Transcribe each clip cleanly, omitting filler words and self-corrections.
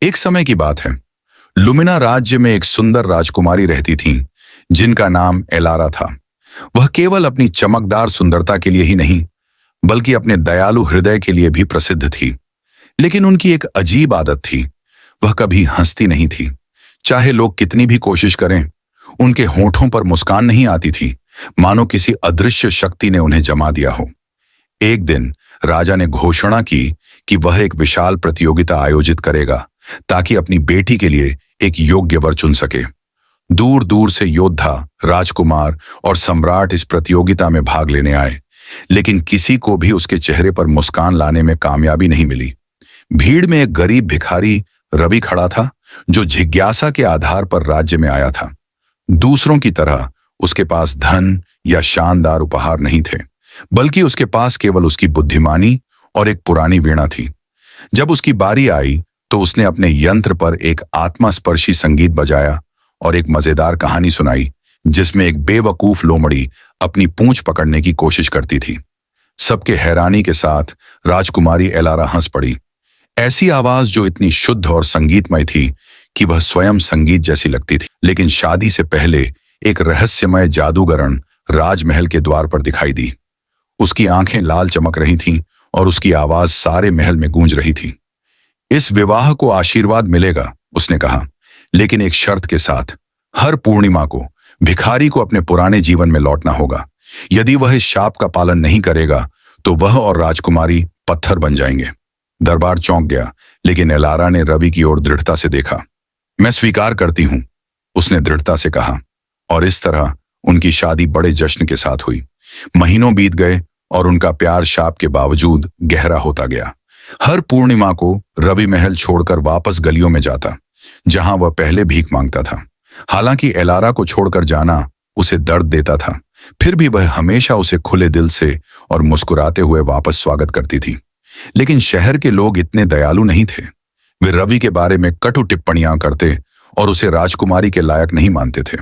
एक समय की बात है। लुमिना राज्य में एक सुंदर राजकुमारी रहती थीं, जिनका नाम एलारा था। वह केवल अपनी चमकदार सुंदरता के लिए ही नहीं, बल्कि अपने दयालु हृदय के लिए भी प्रसिद्ध थी। लेकिन उनकी एक अजीब आदत थी। वह कभी हंसती नहीं थी। चाहे लोग कितनी भी कोशिश करें, उनके होठों पर मुस्कान नहीं आती थी, मानो किसी अदृश्य शक्ति ने उन्हें जमा दिया हो। एक दिन राजा ने घोषणा की कि वह एक विशाल प्रतियोगिता आयोजित करेगा, ताकि अपनी बेटी के लिए एक योग्य वर चुन सके। दूर दूर से योद्धा, राजकुमार और सम्राट इस प्रतियोगिता में भाग लेने आए, लेकिन किसी को भी उसके चेहरे पर मुस्कान लाने में कामयाबी नहीं मिली। भीड़ में एक गरीब भिखारी रवि खड़ा था, जो जिज्ञासा के आधार पर राज्य में आया था। दूसरों की तरह उसके पास धन या शानदार उपहार नहीं थे, बल्कि उसके पास केवल उसकी बुद्धिमानी और एक पुरानी वीणा थी। जब उसकी बारी आई तो उसने अपने यंत्र पर एक आत्मास्पर्शी संगीत बजाया और एक मजेदार कहानी सुनाई, जिसमें एक बेवकूफ लोमड़ी अपनी पूंछ पकड़ने की कोशिश करती थी। सबके हैरानी के साथ राजकुमारी एलारा हंस पड़ी। ऐसी आवाज जो इतनी शुद्ध और संगीतमय थी कि वह स्वयं संगीत जैसी लगती थी। लेकिन शादी से पहले एक रहस्यमय जादूगरण राजमहल के द्वार पर दिखाई दी। उसकी आंखें लाल चमक रही थीं और उसकी आवाज सारे महल में गूंज रही थी। इस विवाह को आशीर्वाद मिलेगा, उसने कहा, लेकिन एक शर्त के साथ। हर पूर्णिमा को भिखारी को अपने पुराने जीवन में लौटना होगा। यदि वह इस शाप का पालन नहीं करेगा तो वह और राजकुमारी पत्थर बन जाएंगे। दरबार चौंक गया, लेकिन एलारा ने रवि की ओर दृढ़ता से देखा। मैं स्वीकार करती हूं, उसने दृढ़ता से कहा, और इस तरह उनकी शादी बड़े जश्न के साथ हुई। महीनों बीत गए और उनका प्यार शाप के बावजूद गहरा होता गया। हर पूर्णिमा को रवि महल छोड़कर वापस गलियों में जाता, जहां वह पहले भीख मांगता था। हालांकि एलारा को छोड़कर जाना उसे दर्द देता था, फिर भी वह हमेशा उसे खुले दिल से और मुस्कुराते हुए वापस स्वागत करती थी। लेकिन शहर के लोग इतने दयालु नहीं थे। वे रवि के बारे में कटु टिप्पणियां करते और उसे राजकुमारी के लायक नहीं मानते थे।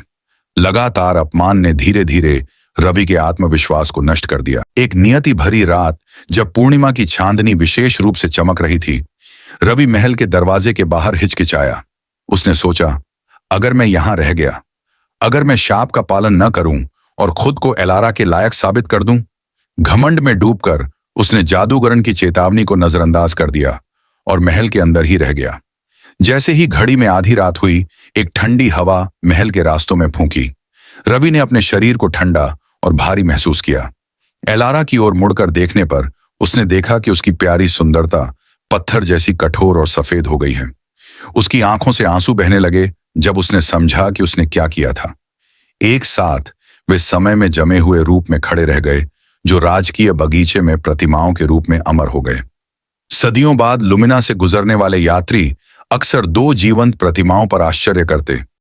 लगातार अपमान ने धीरे धीरे रवि के आत्मविश्वास को नष्ट कर दिया। एक नियति भरी रात, जब पूर्णिमा की चांदनी विशेष रूप से चमक रही थी, रवि महल के दरवाजे के बाहर हिचकिचाया। उसने सोचा, अगर मैं यहां रह गया, अगर मैं शाप का पालन न करूं और खुद को एलारा के लायक साबित कर दूं। घमंड में डूबकर उसने जादूगरण की चेतावनी को नजरअंदाज कर दिया और महल के अंदर ही रह गया। जैसे ही घड़ी में आधी रात हुई, एक ठंडी हवा महल के रास्तों में फूंकी। रवि ने अपने शरीर को ठंडा और भारी महसूस किया। एलारा की ओर मुड़कर देखने पर उसने देखा कि उसकी प्यारी सुंदरता पत्थर जैसी कठोर और सफेद हो गई है। उसकी आंखों से आंसू बहने लगे जब उसने समझा कि उसने क्या किया था। एक साथ वे समय में जमे हुए रूप में खड़े रह गए, जो राजकीय बगीचे में प्रतिमाओं के रूप में अमर हो गए। सदियों बाद लुमिना से गुजरने वाले यात्री अक्सर दो जीवंत प्रतिमाओं पर आश्चर्य करते,